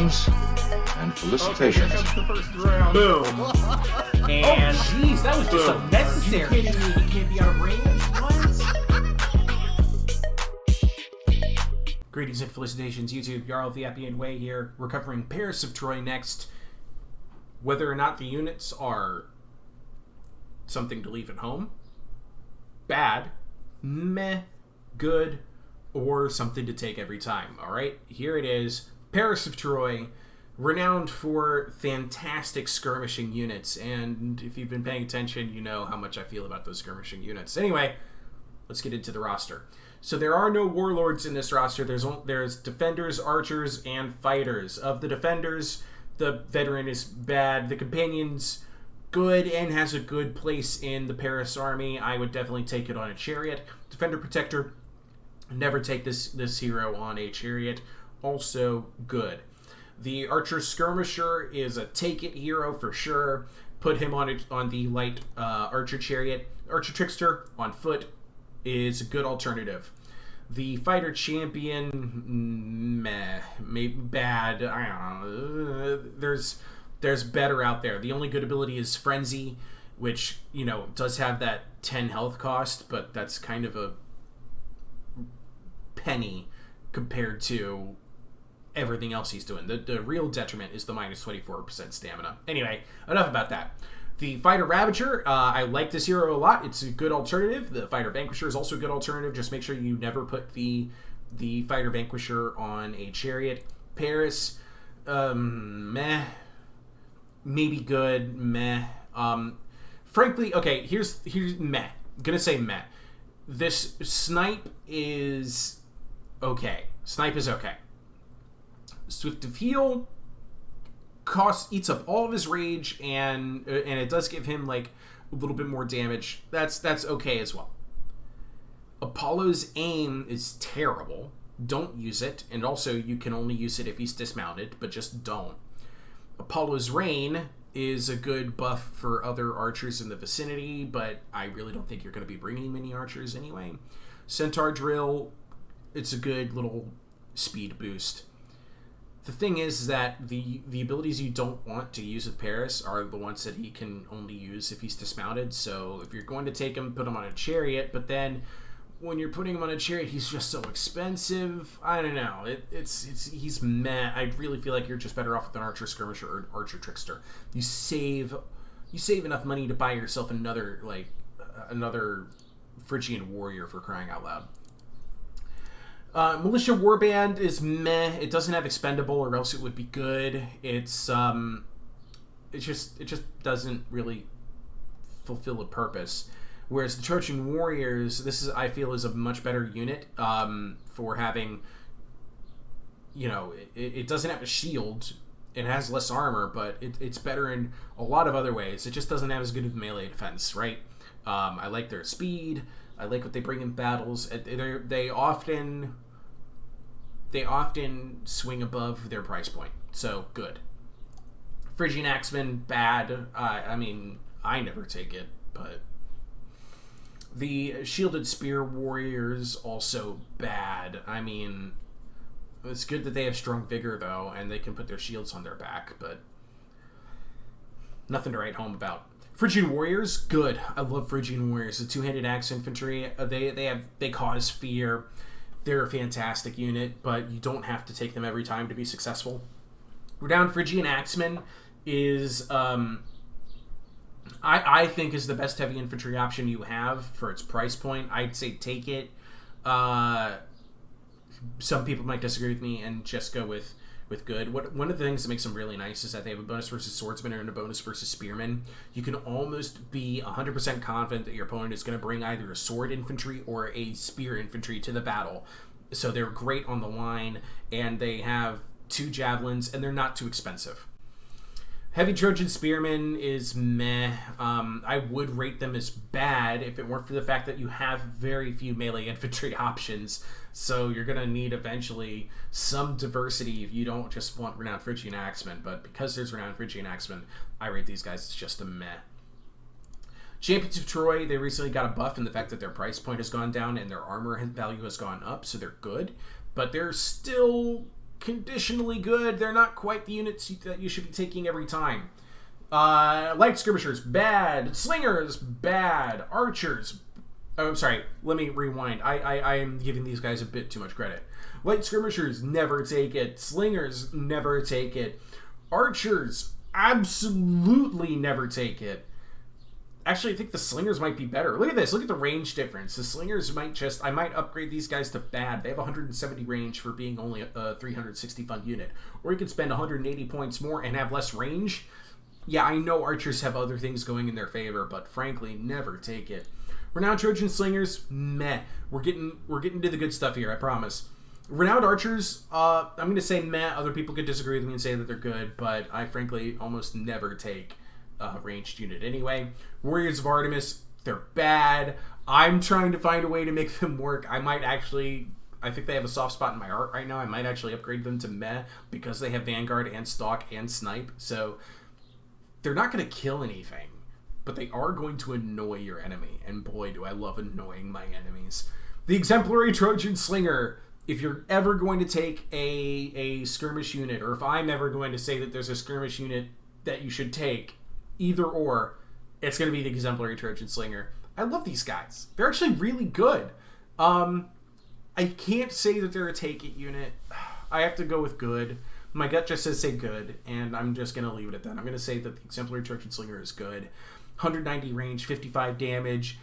Congratulations and felicitations. Okay, here comes the first round. Boom. And Jeez, that was just Boom. unnecessary. You kidding me? You can't be out of range? What? Greetings and felicitations, YouTube. Jarl of the Appian Way here. We're covering Paris of Troy next. Whether or not the units are something to leave at home, bad, meh, good, or something to take every time. Alright, here it is. Paris of Troy, renowned for fantastic skirmishing units, and if you've been paying attention, you know how much I feel about those skirmishing units. Anyway, let's get into the roster. So there are no warlords in this roster. There's defenders, archers, and fighters. Of the defenders, the veteran is bad. The companion's good and has a good place in the Paris army. I would definitely take it on a chariot. Defender, protector, never take this hero on a chariot. Also good. The archer skirmisher is a take it hero for sure. Put him on the light archer chariot. Archer trickster on foot is a good alternative. The fighter champion, meh, maybe bad. I don't know. There's better out there. The only good ability is frenzy, which does have that 10 health cost, but that's kind of a penny compared to everything else he's doing. The real detriment is the minus 24% stamina. Anyway, enough about that. The Fighter Ravager, I like this hero a lot. It's a good alternative. The Fighter Vanquisher is also a good alternative. Just make sure you never put the Fighter Vanquisher on a chariot. Paris, meh. Maybe good, meh. Frankly, okay, here's meh. I'm gonna say meh. This Snipe is okay. Snipe is okay. Swift of Heal eats up all of his rage, and it does give him like a little bit more damage. That's okay as well. Apollo's aim is terrible. Don't use it, and also you can only use it if he's dismounted, but just don't. Apollo's Rain is a good buff for other archers in the vicinity, but I really don't think you're going to be bringing many archers anyway. Centaur Drill, it's a good little speed boost. The thing is that the abilities you don't want to use with Paris are the ones that he can only use if he's dismounted. So if you're going to take him, put him on a chariot, but then when you're putting him on a chariot, he's just so expensive. I don't know. He's meh. I really feel like you're just better off with an archer skirmisher or an archer trickster. You save enough money to buy yourself another Phrygian warrior, for crying out loud. Militia Warband is meh. It doesn't have expendable, or else it would be good. It just doesn't really fulfill a purpose. Whereas the Trojan Warriors, I feel is a much better unit for having, it doesn't have a shield. It has less armor, but it's better in a lot of other ways. It just doesn't have as good of melee defense, right? I like their speed. I like what they bring in battles. They often swing above their price point, so good. Phrygian Axemen, bad. I mean, I never take it, but the Shielded Spear Warriors, also bad. I mean, it's good that they have strong vigor, though, and they can put their shields on their back, but nothing to write home about. Phrygian Warriors, good. I love Phrygian Warriors. The two-handed axe infantry, they cause fear. They're a fantastic unit, but you don't have to take them every time to be successful. Renowned Phrygian Axemen is, I think, is the best heavy infantry option you have for its price point. I'd say take it. Some people might disagree with me and just go with good. One of the things that makes them really nice is that they have a bonus versus swordsman and a bonus versus spearman. You can almost be 100% confident that your opponent is going to bring either a sword infantry or a spear infantry to the battle. So they're great on the line, and they have 2 javelins, and they're not too expensive. Heavy Trojan Spearmen is meh. I would rate them as bad if it weren't for the fact that you have very few melee infantry options. So you're going to need eventually some diversity if you don't just want Renowned Phrygian Axemen. But because there's Renowned Phrygian Axemen, I rate these guys as just a meh. Champions of Troy, they recently got a buff in the fact that their price point has gone down and their armor value has gone up, so they're good. But they're still conditionally good. They're not quite the units that you should be taking every time. Light skirmishers, bad. Slingers, bad. Archers. Oh, sorry. Let me rewind. I am giving these guys a bit too much credit. Light skirmishers, never take it. Slingers, never take it. Archers, absolutely never take it. Actually, I think the slingers might be better. Look at this. Look at the range difference. The slingers I might upgrade these guys to bad. They have 170 range for being only a 360 fund unit. Or you could spend 180 points more and have less range. Yeah, I know archers have other things going in their favor, but frankly, never take it. Renowned Trojan slingers, meh. We're getting to the good stuff here, I promise. Renowned archers, I'm going to say meh. Other people could disagree with me and say that they're good, but I frankly almost never take a ranged unit anyway. Warriors of Artemis, they're bad. I'm trying to find a way to make them work. I think they have a soft spot in my heart right now. I might actually upgrade them to meh because they have Vanguard and Stalk and Snipe. So they're not going to kill anything, but they are going to annoy your enemy. And boy, do I love annoying my enemies. The Exemplary Trojan Slinger. If you're ever going to take a skirmish unit, or if I'm ever going to say that there's a skirmish unit that you should take, either or, it's going to be the Exemplary Trojan Slinger. I love these guys. They're actually really good. I can't say that they're a take it unit. I have to go with good. My gut just says say good, and I'm just going to leave it at that. I'm going to say that the Exemplary Trojan Slinger is good. 190 range, 55 damage.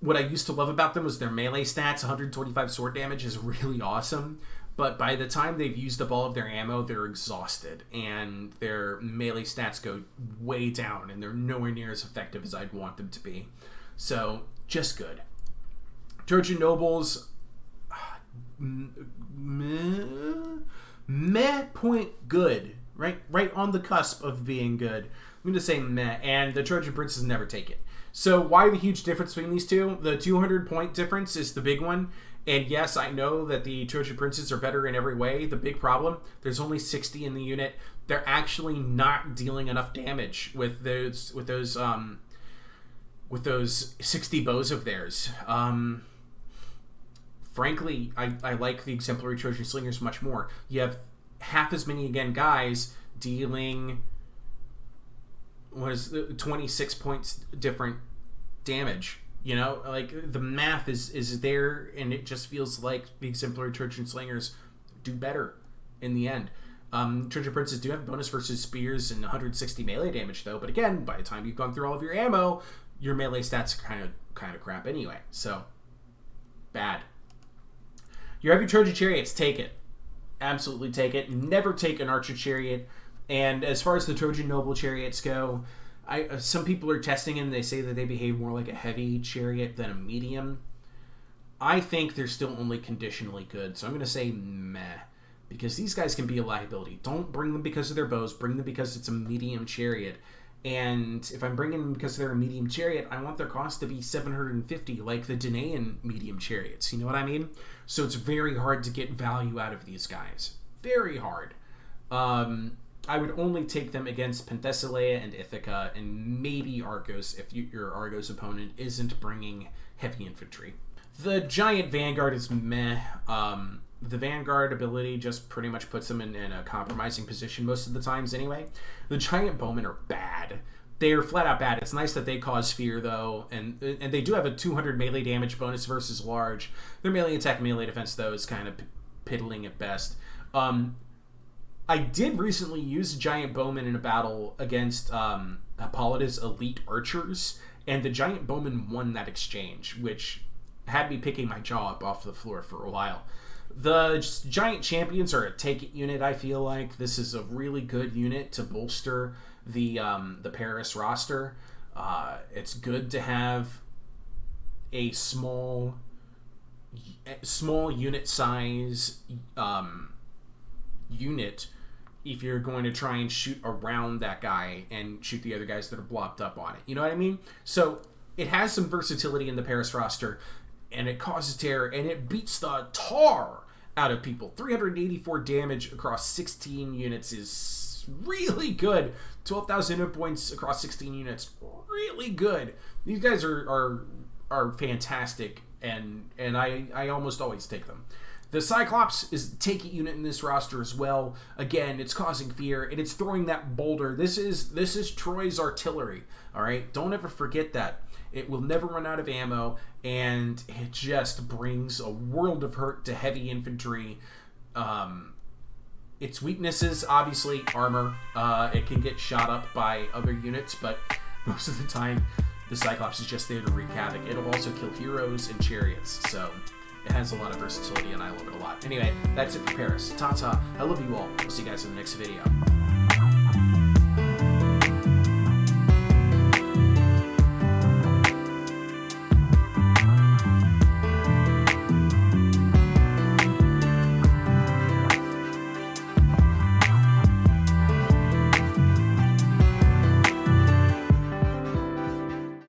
What I used to love about them was their melee stats. 125 sword damage is really awesome. But by the time they've used up all of their ammo, they're exhausted. And their melee stats go way down. And they're nowhere near as effective as I'd want them to be. So, just good. Trojan Nobles. Meh point good. Right on the cusp of being good. I'm going to say meh. And the Trojan Princes never take it. So why the huge difference between these two? The 200 point difference is the big one. And yes, I know that the Trojan Princes are better in every way. The big problem, there's only 60 in the unit. They're actually not dealing enough damage with those 60 bows of theirs. Frankly, I like the Exemplary Trojan Slingers much more. You have half as many, again, guys dealing 26 points different damage. You know, like, the math is there, and it just feels like the Exemplary Trojan Slingers do better in the end. Trojan Princes do have bonus versus spears and 160 melee damage, though. But again, by the time you've gone through all of your ammo, your melee stats are kind of crap anyway. So, bad. You have your Trojan Chariots. Take it. Absolutely take it. Never take an Archer Chariot. And as far as the Trojan Noble Chariots go, some people are testing them. They say that they behave more like a heavy chariot than a medium. I think they're still only conditionally good. So I'm going to say meh. Because these guys can be a liability. Don't bring them because of their bows. Bring them because it's a medium chariot. And if I'm bringing them because they're a medium chariot, I want their cost to be 750, like the Danaan medium chariots. You know what I mean? So it's very hard to get value out of these guys. Very hard. I would only take them against Penthesilea and Ithaca, and maybe Argos if your Argos opponent isn't bringing heavy infantry. The Giant Vanguard is meh. The Vanguard ability just pretty much puts them in a compromising position most of the times anyway. The Giant Bowmen are bad. They're flat out bad. It's nice that they cause fear, though, and they do have a 200 melee damage bonus versus large. Their melee attack, melee defense, though, is kind of piddling at best. I did recently use Giant Bowman in a battle against Hippolyta's elite archers, and the Giant Bowman won that exchange, which had me picking my jaw up off the floor for a while. The Giant Champions are a take-it unit, I feel like. This is a really good unit to bolster the Paris roster. It's good to have a small unit size unit if you're going to try and shoot around that guy and shoot the other guys that are blocked up on it. You know what I mean? So it has some versatility in the Paris roster, and it causes terror, and it beats the tar out of people. 384 damage across 16 units is really good. 12,000 hit points across 16 units, really good. These guys are fantastic, and I almost always take them. The Cyclops is a take-it unit in this roster as well. Again, it's causing fear, and it's throwing that boulder. This is Troy's artillery, all right? Don't ever forget that. It will never run out of ammo, and it just brings a world of hurt to heavy infantry. Its weaknesses, obviously, armor. It can get shot up by other units, but most of the time, the Cyclops is just there to wreak havoc. It'll also kill heroes and chariots, so it has a lot of versatility, and I love it a lot. Anyway, that's it for Paris. Ta-ta. I love you all. I'll see you guys in the next video.